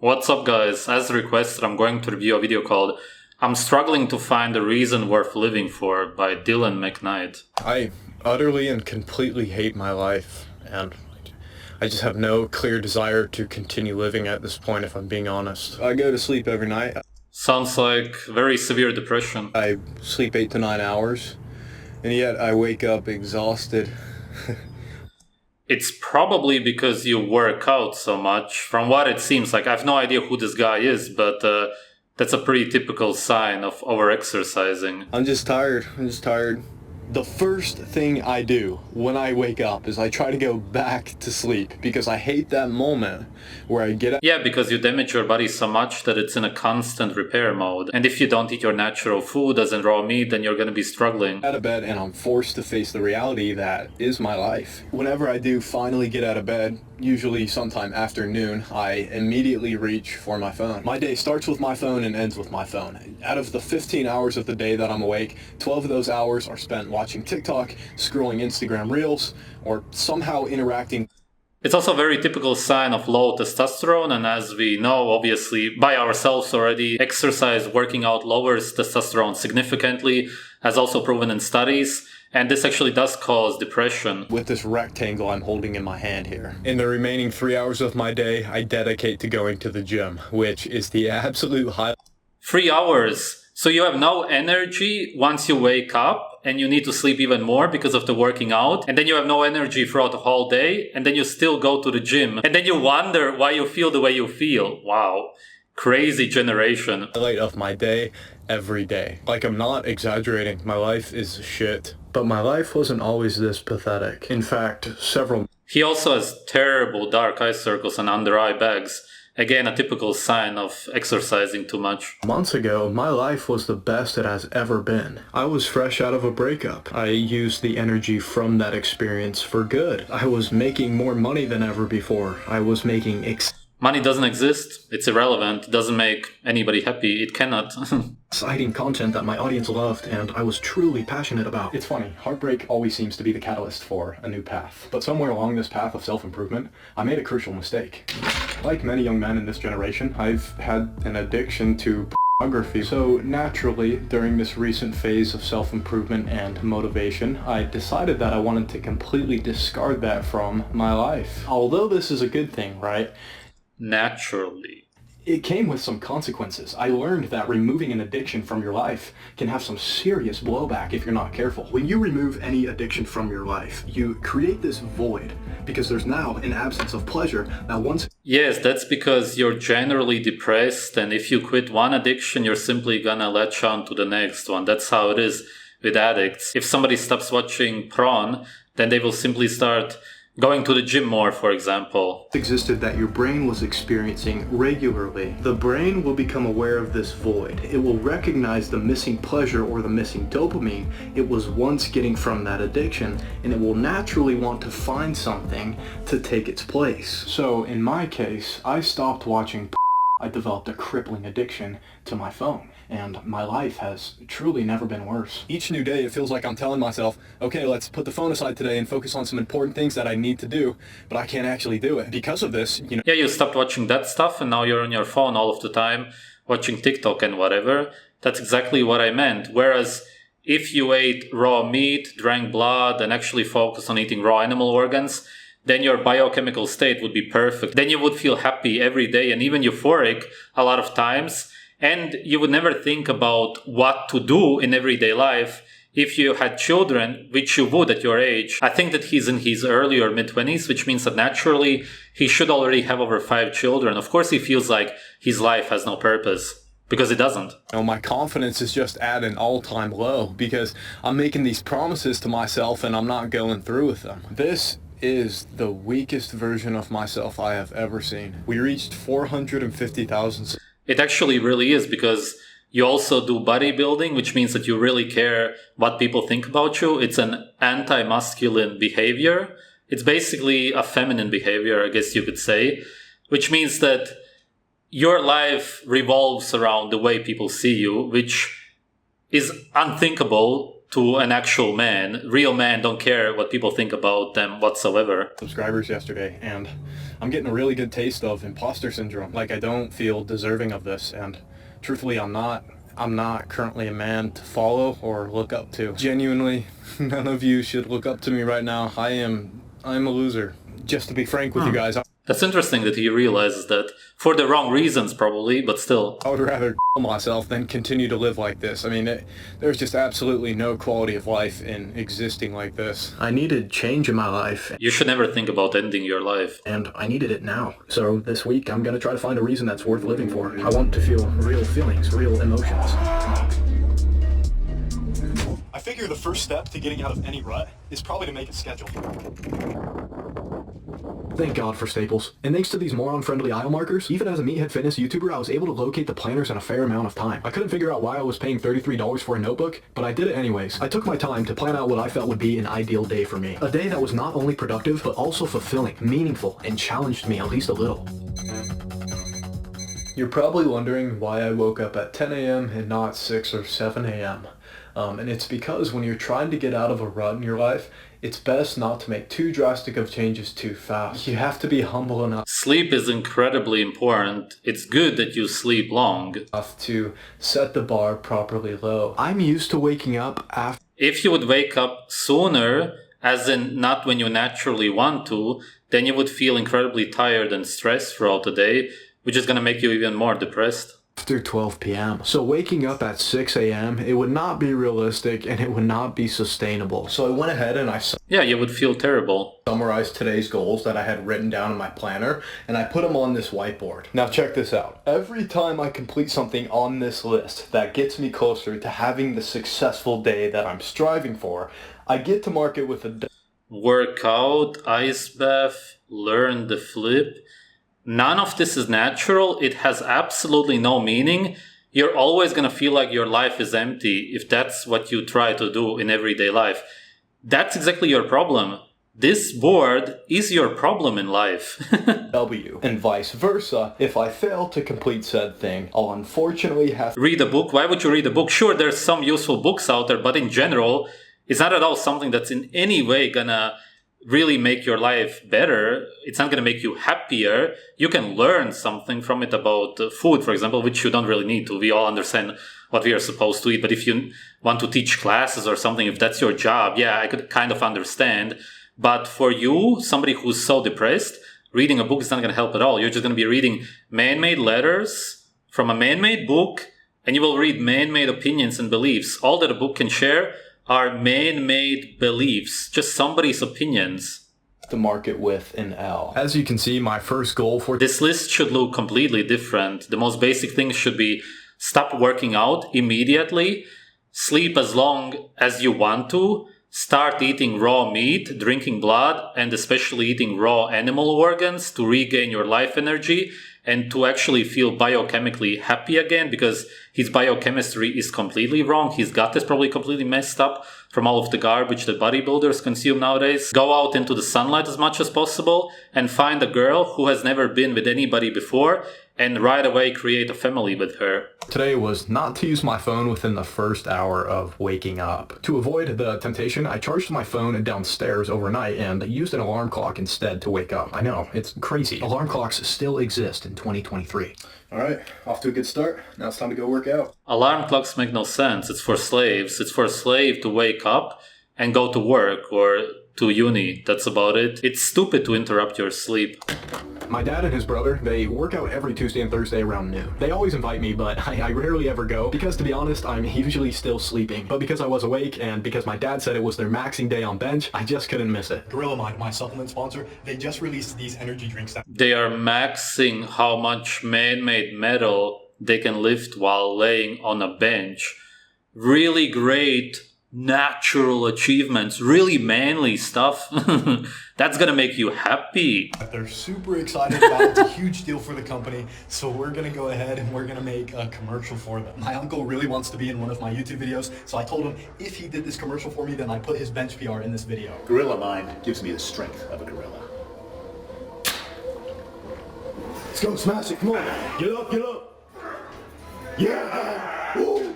What's up guys, as requested I'm going to review a video called I'm Struggling to Find a Reason Worth Living For by Dylan McKnight. I utterly and completely hate my life, and I just have no clear desire to continue living at this point, if I'm being honest. I go to sleep every night. Sounds like very severe depression. I sleep 8 to 9 hours, and yet I wake up exhausted. It's probably because you work out so much. From what it seems like, I have no idea who this guy is, but that's a pretty typical sign of over-exercising. I'm just tired. The first thing I do when I wake up is I try to go back to sleep because I hate that moment where I get up. Yeah, because you damage your body so much that it's in a constant repair mode. And if you don't eat your natural food as in raw meat, then you're going to be struggling. Out of bed and I'm forced to face the reality that is my life. Whenever I do finally get out of bed, usually sometime after noon, I immediately reach for my phone. My day starts with my phone and ends with my phone. Out of the 15 hours of the day that I'm awake, 12 of those hours are spent watching TikTok, scrolling Instagram Reels, or somehow interacting. It's also a very typical sign of low testosterone, and as we know, obviously, by ourselves already, exercise, working out lowers testosterone significantly, as also proven in studies, and this actually does cause depression. With this rectangle I'm holding in my hand here. In the remaining 3 hours of my day, I dedicate to going to the gym, which is the absolute highlight. 3 hours. So you have no energy once you wake up, and you need to sleep even more because of the working out, and then you have no energy throughout the whole day, and then you still go to the gym, and then you wonder why you feel the way you feel. Wow. Crazy generation. Highlight of my day every day. Like, I'm not exaggerating. My life is shit. But my life wasn't always this pathetic. In fact, several... He also has terrible dark eye circles and under eye bags. Again, a typical sign of exercising too much. Months ago, my life was the best it has ever been. I was fresh out of a breakup. I used the energy from that experience for good. I was making more money than ever before. I was making money doesn't exist. It's irrelevant. It doesn't make anybody happy. It cannot. exciting content that my audience loved and I was truly passionate about. It's funny, heartbreak always seems to be the catalyst for a new path. But somewhere along this path of self-improvement, I made a crucial mistake. Like many young men in this generation, I've had an addiction to pornography. So naturally, during this recent phase of self-improvement and motivation, I decided that I wanted to completely discard that from my life. Although this is a good thing, right? Naturally. It came with some consequences. I learned that removing an addiction from your life can have some serious blowback if you're not careful. When you remove any addiction from your life, you create this void because there's now an absence of pleasure that once... Yes, that's because you're generally depressed, and if you quit one addiction, you're simply gonna latch on to the next one. That's how it is with addicts. If somebody stops watching porn, then they will simply start going to the gym more, for example. Existed that your brain was experiencing regularly. The brain will become aware of this void. It will recognize the missing pleasure or the missing dopamine it was once getting from that addiction, and it will naturally want to find something to take its place. So in my case, I stopped watching. I developed a crippling addiction to my phone, and my life has truly never been worse. Each new day, it feels like I'm telling myself, okay, let's put the phone aside today and focus on some important things that I need to do, but I can't actually do it. Because of this, you know... Yeah, you stopped watching that stuff, and now you're on your phone all of the time, watching TikTok and whatever. That's exactly what I meant. Whereas, if you ate raw meat, drank blood, and actually focused on eating raw animal organs, then your biochemical state would be perfect. Then you would feel happy every day and even euphoric a lot of times. And you would never think about what to do in everyday life if you had children, which you would at your age. I think that he's in his early or mid-20s, which means that naturally he should already have over 5 children. Of course, he feels like his life has no purpose. Because it doesn't. My confidence is just at an all-time low because I'm making these promises to myself and I'm not going through with them. This is the weakest version of myself I have ever seen. We reached 450,000. It actually really is, because you also do bodybuilding, which means that you really care what people think about you. It's an anti-masculine behavior. It's basically a feminine behavior, I guess you could say, which means that your life revolves around the way people see you, which is unthinkable to an actual man. Real men don't care what people think about them whatsoever. Subscribers yesterday, and I'm getting a really good taste of imposter syndrome. Like, I don't feel deserving of this, and truthfully, I'm not currently a man to follow or look up to. Genuinely, none of you should look up to me right now. I'm a loser. Just to be frank with you guys, That's interesting that he realizes that, for the wrong reasons probably, but still. I would rather kill myself than continue to live like this. I mean, there's just absolutely no quality of life in existing like this. I needed change in my life. You should never think about ending your life. And I needed it now. So this week, I'm going to try to find a reason that's worth living for. I want to feel real feelings, real emotions. I figure the first step to getting out of any rut is probably to make a schedule. Thank God for staples. And thanks to these moron-friendly aisle markers, even as a meathead fitness YouTuber, I was able to locate the planners in a fair amount of time. I couldn't figure out why I was paying $33 for a notebook, but I did it anyways. I took my time to plan out what I felt would be an ideal day for me. A day that was not only productive, but also fulfilling, meaningful, and challenged me at least a little. You're probably wondering why I woke up at 10 a.m. and not 6 or 7 a.m. And it's because when you're trying to get out of a rut in your life, it's best not to make too drastic of changes too fast. You have to be humble enough. Sleep is incredibly important. It's good that you sleep long. To set the bar properly low. I'm used to waking up after. If you would wake up sooner, as in not when you naturally want to, then you would feel incredibly tired and stressed throughout the day, which is going to make you even more depressed. After 12 p.m. So waking up at 6 a.m., it would not be realistic and it would not be sustainable. So I went ahead and yeah, you would feel terrible. Summarized today's goals that I had written down in my planner, and I put them on this whiteboard. Now check this out. Every time I complete something on this list that gets me closer to having the successful day that I'm striving for, I get to mark it with a workout, ice bath, learn the flip. None of this is natural. It has absolutely no meaning. You're always going to feel like your life is empty if that's what you try to do in everyday life. That's exactly your problem. This board is your problem in life. W. And vice versa. If I fail to complete said thing, I'll unfortunately have to read a book. Why would you read a book? Sure, there's some useful books out there, but in general, it's not at all something that's in any way gonna really make your life better. It's not going to make you happier. You can learn something from it about food, for example, which you don't really need to. We all understand what we are supposed to eat. But if you want to teach classes or something, if that's your job, yeah, I could kind of understand. But for you, somebody who's so depressed, reading a book is not going to help at all. You're just going to be reading man-made letters from a man-made book, and you will read man-made opinions and beliefs. All that a book can share are man-made beliefs, just somebody's opinions. To mark it with an L. As you can see, my first goal for this list should look completely different. The most basic things should be stop working out immediately, sleep as long as you want to, start eating raw meat, drinking blood, and especially eating raw animal organs to regain your life energy and to actually feel biochemically happy again, because his biochemistry is completely wrong. His gut is probably completely messed up from all of the garbage that bodybuilders consume nowadays. Go out into the sunlight as much as possible and find a girl who has never been with anybody before and right away create a family with her. Today was not to use my phone within the first hour of waking up. To avoid the temptation, I charged my phone downstairs overnight and used an alarm clock instead to wake up. I know, it's crazy. Alarm clocks still exist in 2023. All right, off to a good start. Now it's time to go work out. Alarm clocks make no sense. It's for slaves. It's for a slave to wake up and go to work or to uni. That's about it. It's stupid to interrupt your sleep. My dad and his brother, they work out every Tuesday and Thursday around noon. They always invite me, but I rarely ever go because, to be honest, I'm usually still sleeping. But because I was awake and because my dad said it was their maxing day on bench, I just couldn't miss it. Gorilla Mind, my supplement sponsor, they just released these energy drinks. They are maxing how much man-made metal they can lift while laying on a bench. Really great natural achievements, really manly stuff. That's gonna make you happy. They're super excited about it. It's a huge deal for the company, so we're gonna go ahead and we're gonna make a commercial for them. My uncle really wants to be in one of my YouTube videos, so I told him if he did this commercial for me, then I put his bench PR in this video. Gorilla Mind gives me the strength of a gorilla. Let's go, smash it, come on. Get up, get up. Yeah! Woo!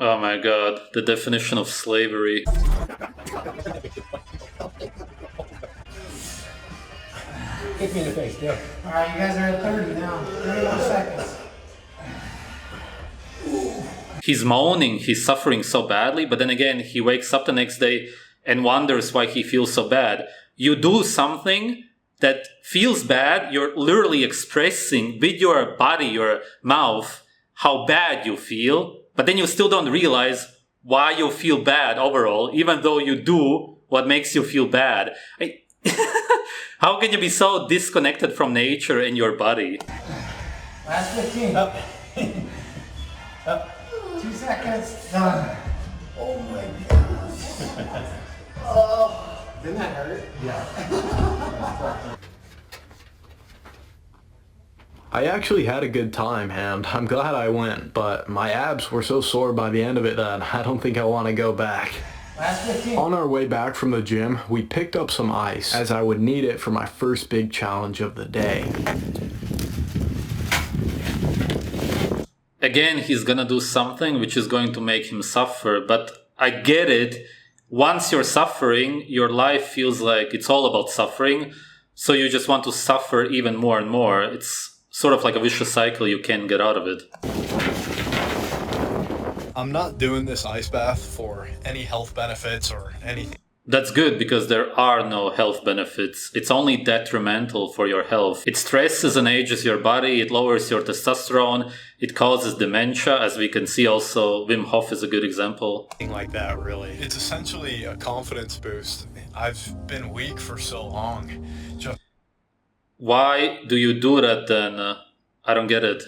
Oh my god, the definition of slavery. Hit me in the face, yeah. Alright, you guys are at 30 now. 31 seconds. He's moaning, he's suffering so badly, but then again, he wakes up the next day and wonders why he feels so bad. You do something that feels bad, you're literally expressing with your body, your mouth, how bad you feel, but then you still don't realize why you feel bad overall, even though you do what makes you feel bad. How can you be so disconnected from nature and your body? Last 15. Up. Up. 2 seconds. Done. Oh my gosh. Oh. Didn't that hurt? Yeah. I actually had a good time, and I'm glad I went, but my abs were so sore by the end of it that I don't think I want to go back. Last 15. On our way back from the gym, we picked up some ice, as I would need it for my first big challenge of the day. Again, he's gonna do something which is going to make him suffer, but I get it. Once you're suffering, your life feels like it's all about suffering, so you just want to suffer even more and more. It's sort of like a vicious cycle, you can't get out of it. I'm not doing this ice bath for any health benefits or anything. That's good, because there are no health benefits. It's only detrimental for your health. It stresses and ages your body, it lowers your testosterone, it causes dementia, as we can see also. Wim Hof is a good example. Like that, really. It's essentially a confidence boost. I've been weak for so long. Why do you do that then? I don't get it.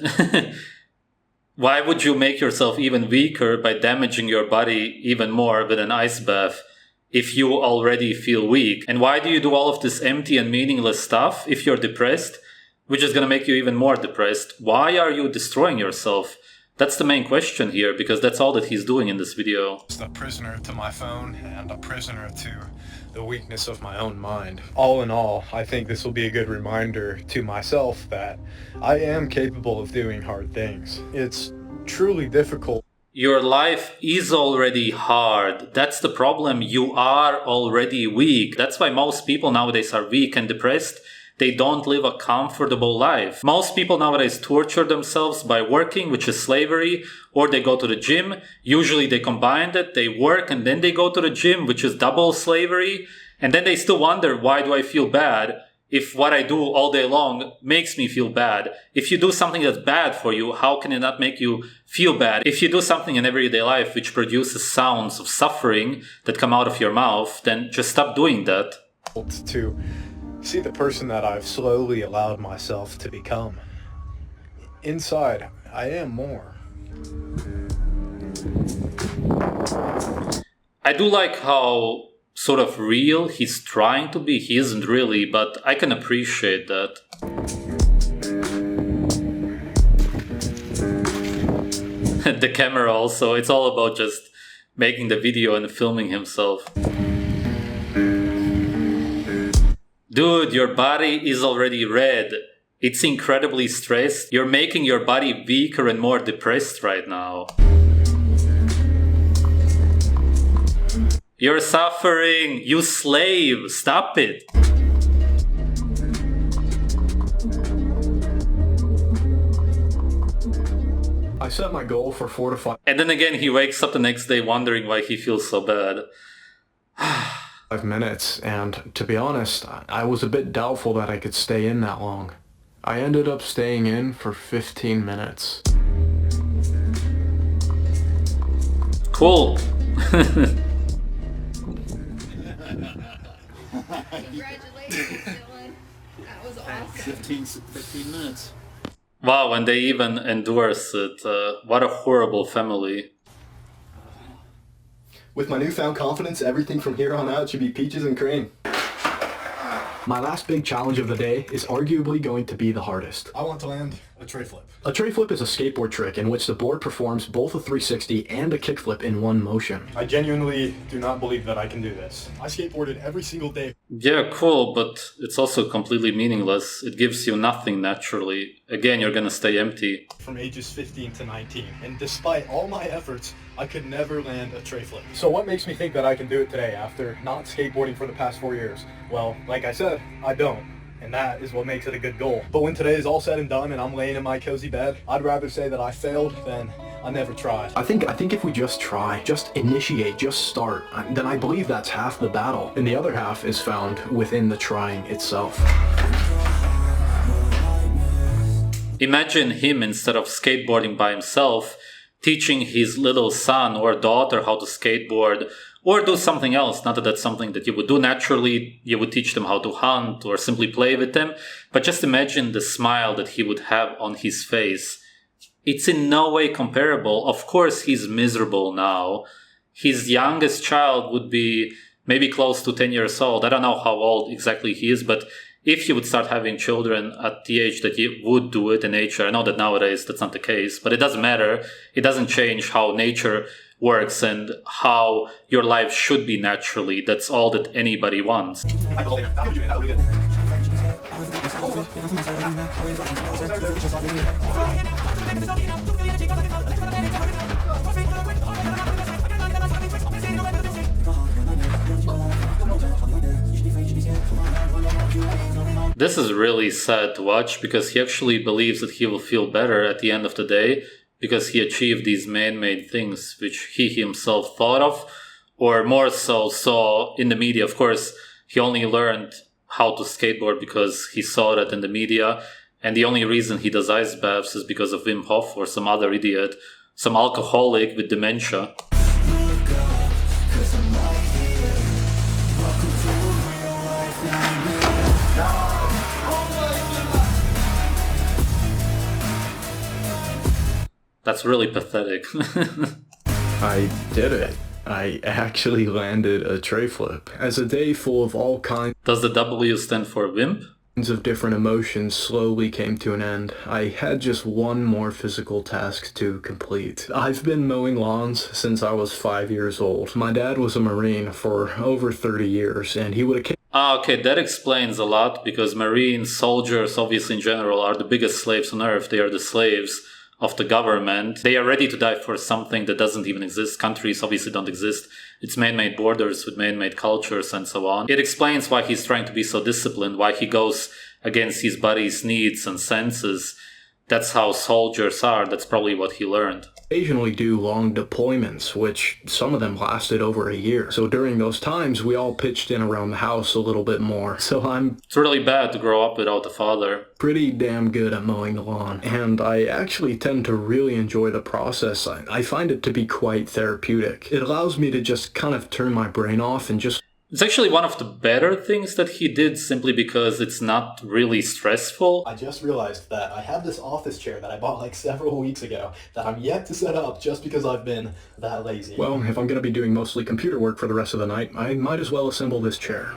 Why would you make yourself even weaker by damaging your body even more with an ice bath if you already feel weak? And why do you do all of this empty and meaningless stuff if you're depressed, which is going to make you even more depressed? Why are you destroying yourself? That's the main question here, because that's all that he's doing in this video. Just a prisoner to my phone and a prisoner to the weakness of my own mind. All in all, I think this will be a good reminder to myself that I am capable of doing hard things. It's truly difficult. Your life is already hard. That's the problem. You are already weak. That's why most people nowadays are weak and depressed. They don't live a comfortable life. Most people nowadays torture themselves by working, which is slavery, or they go to the gym. Usually they combine that. They work and then they go to the gym, which is double slavery. And then they still wonder, why do I feel bad if what I do all day long makes me feel bad? If you do something that's bad for you, how can it not make you feel bad? If you do something in everyday life which produces sounds of suffering that come out of your mouth, then just stop doing that. To see the person that I've slowly allowed myself to become. Inside, I am more. I do like how sort of real he's trying to be. He isn't really, but I can appreciate that. The camera also, it's all about just making the video and filming himself. Dude, your body is already red. It's incredibly stressed. You're making your body weaker and more depressed right now. You're suffering, you slave, stop it. I set my goal for 4 to 5 And then again, he wakes up the next day wondering why he feels so bad. 5 minutes, and to be honest, I was a bit doubtful that I could stay in that long. I ended up staying in for 15 minutes. Cool. Congratulations, Dylan. That was awesome. 15 minutes. Wow, and they even endorse it. What a horrible family. With my newfound confidence, everything from here on out should be peaches and cream. My last big challenge of the day is arguably going to be the hardest. I want to land A tray flip. A tray flip is a skateboard trick in which the board performs both a 360 and a kickflip in one motion. I genuinely do not believe that I can do this. I skateboarded every single day. Yeah, cool, but it's also completely meaningless. It gives you nothing naturally. Again, you're gonna stay empty. From ages 15 to 19. And despite all my efforts, I could never land a tray flip. So what makes me think that I can do it today after not skateboarding for the past 4 years? Well, like I said, I don't. And that is what makes it a good goal. But when today is all said and done and I'm laying in my cozy bed, I'd rather say that I failed than I never tried. I think if we just try, just initiate, just start, then I believe that's half the battle. And the other half is found within the trying itself. Imagine him, instead of skateboarding by himself, teaching his little son or daughter how to skateboard or do something else. Not that that's something that you would do naturally. You would teach them how to hunt or simply play with them. But just imagine the smile that he would have on his face. It's in no way comparable. Of course, he's miserable now. His youngest child would be maybe close to 10 years old. I don't know how old exactly he is, but if you would start having children at the age that you would do it in nature, I know that nowadays that's not the case, but it doesn't matter. It doesn't change how nature works and how your life should be naturally. That's all that anybody wants. This is really sad to watch because he actually believes that he will feel better at the end of the day because he achieved these man-made things which he himself thought of, or more so saw in the media. Of course, he only learned how to skateboard because he saw that in the media, and the only reason he does ice baths is because of Wim Hof or some other idiot, some alcoholic with dementia. That's really pathetic. I did it. I actually landed a tray flip. As a day full of all kinds Does the W stand for wimp? of different emotions slowly came to an end, I had just one more physical task to complete. I've been mowing lawns since I was 5 years old. My dad was a Marine for over 30 years, and he would Okay, that explains a lot, because Marines, soldiers, obviously in general, are the biggest slaves on earth. They are the slaves of the government. They are ready to die for something that doesn't even exist. Countries obviously don't exist. It's man-made borders with man-made cultures and so on. It explains why he's trying to be so disciplined, why he goes against his body's needs and senses. That's how soldiers are. That's probably what he learned. occasionally do long deployments, which some of them lasted over a year. So during those times, we all pitched in around the house a little bit more. So I'm It's really bad to grow up without a father. pretty damn good at mowing the lawn, and I actually tend to really enjoy the process. I find it to be quite therapeutic. It allows me to just kind of turn my brain off and just It's actually one of the better things that he did, simply because it's not really stressful. I just realized that I have this office chair that I bought like several weeks ago that I'm yet to set up just because I've been that lazy. well, if I'm going to be doing mostly computer work for the rest of the night, I might as well assemble this chair.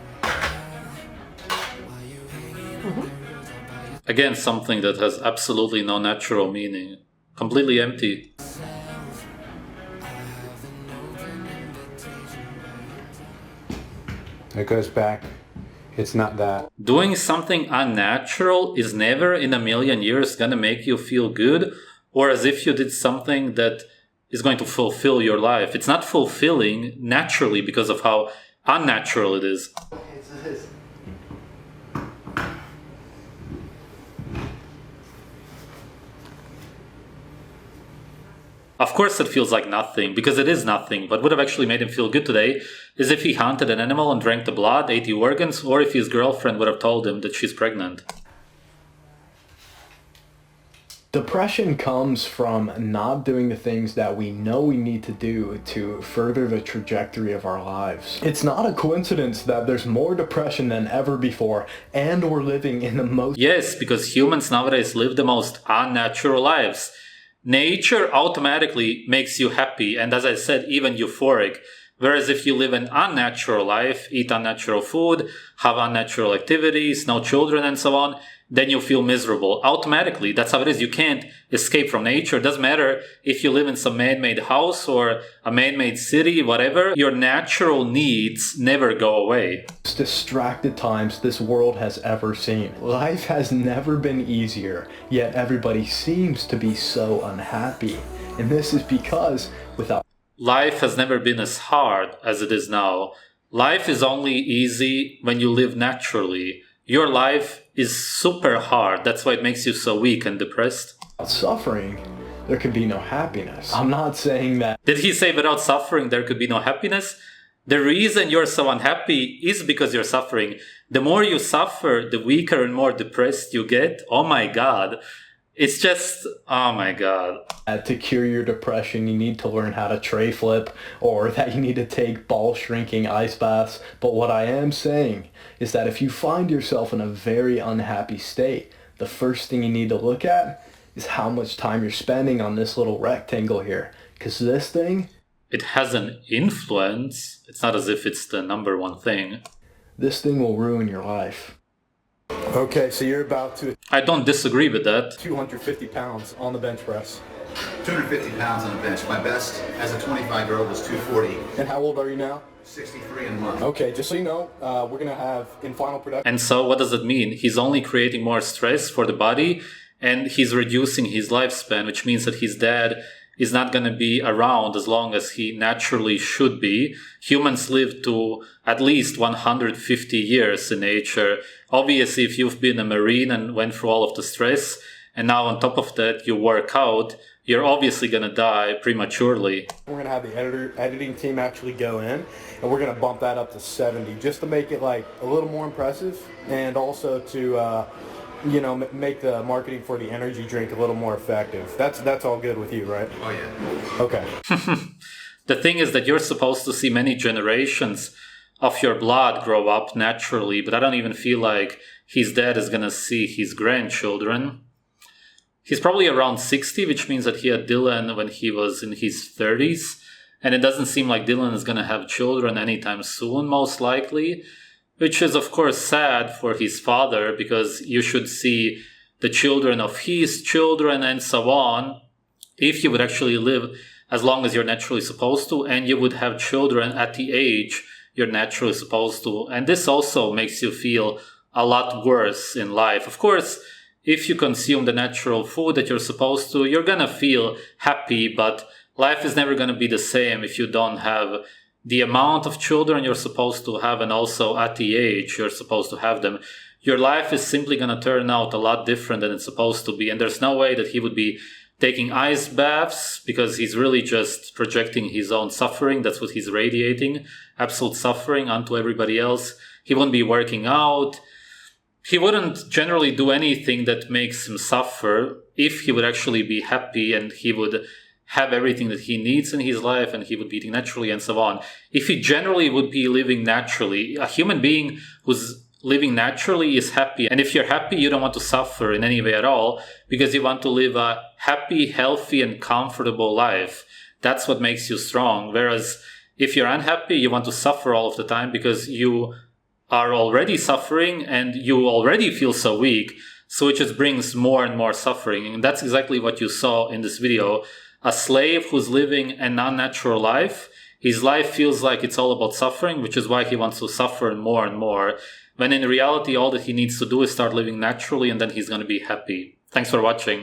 Again, something that has absolutely no natural meaning. Completely empty. It goes back. It's not that. Doing something unnatural is never in a million years gonna make you feel good, or as if you did something that is going to fulfill your life. It's not fulfilling naturally because of how unnatural it is. Of course it feels like nothing, because it is nothing. What would have actually made him feel good today is if he hunted an animal and drank the blood, ate the organs, or if his girlfriend would have told him that she's pregnant. Depression comes from not doing the things that we know we need to do to further the trajectory of our lives. It's not a coincidence that there's more depression than ever before, and we're living in the most... Yes, because humans nowadays live the most unnatural lives. Nature automatically makes you happy, and as I said, even euphoric. Whereas if you live an unnatural life, eat unnatural food, have unnatural activities, no children and so on, then you feel miserable. Automatically, that's how it is. You can't escape from nature. It doesn't matter if you live in some man-made house or a man-made city, whatever. Your natural needs never go away. Most distracted times this world has ever seen. Life has never been easier, yet everybody seems to be so unhappy. And this is because without Life has never been as hard as it is now. Life is only easy when you live naturally. Your life is super hard. That's why it makes you so weak and depressed. suffering, there could be no happiness. I'm not saying that. Did he say without suffering there could be no happiness? The reason you're so unhappy is because you're suffering. The more you suffer, the weaker and more depressed you get. Oh my God. It's just, oh my God. To cure your depression, you need to learn how to tray flip, or that you need to take ball shrinking ice baths. But what I am saying is that if you find yourself in a very unhappy state, the first thing you need to look at is how much time you're spending on this little rectangle here. Because this thing, it has an influence. It's not as if it's the number one thing. This thing will ruin your life. Okay, so you're about to I don't disagree with that. 250 pounds on the bench press. 250 pounds on the bench. My best as a 25-year-old was 240. And how old are you now? 63 in a month. Okay, just so you know, we're going to have in final production. And so what does it mean? He's only creating more stress for the body, and he's reducing his lifespan, which means that his dad is not going to be around as long as he naturally should be. Humans live to at least 150 years in nature. Obviously, if you've been a Marine and went through all of the stress, and now on top of that you work out, you're obviously going to die prematurely. We're going to have the editing team actually go in, and we're going to bump that up to 70 just to make it like a little more impressive, and also to make the marketing for the energy drink a little more effective. That's all good with you, right? Oh, yeah. Okay. The thing is that you're supposed to see many generations of your blood grow up naturally, but I don't even feel like his dad is going to see his grandchildren. He's probably around 60, which means that he had Dylan when he was in his 30s. And it doesn't seem like Dylan is going to have children anytime soon, most likely. Which is, of course, sad for his father, because you should see the children of his children and so on, if you would actually live as long as you're naturally supposed to, and you would have children at the age you're naturally supposed to. And this also makes you feel a lot worse in life. Of course, if you consume the natural food that you're supposed to, you're gonna feel happy, but life is never gonna be the same if you don't have the amount of children you're supposed to have, and also at the age you're supposed to have them. Your life is simply going to turn out a lot different than it's supposed to be. And there's no way that he would be taking ice baths, because he's really just projecting his own suffering. That's what he's radiating, absolute suffering onto everybody else. He wouldn't be working out. He wouldn't generally do anything that makes him suffer if he would actually be happy, and he would have everything that he needs in his life, and he would be eating naturally and so on. If he generally would be living naturally, a human being who's living naturally is happy. And if you're happy, you don't want to suffer in any way at all, because you want to live a happy, healthy, and comfortable life. That's what makes you strong. Whereas if you're unhappy, you want to suffer all of the time, because you are already suffering and you already feel so weak. So it just brings more and more suffering. And that's exactly what you saw in this video. A slave who's living an unnatural life, his life feels like it's all about suffering, which is why he wants to suffer more and more. When in reality, all that he needs to do is start living naturally, and then he's going to be happy. Thanks for watching.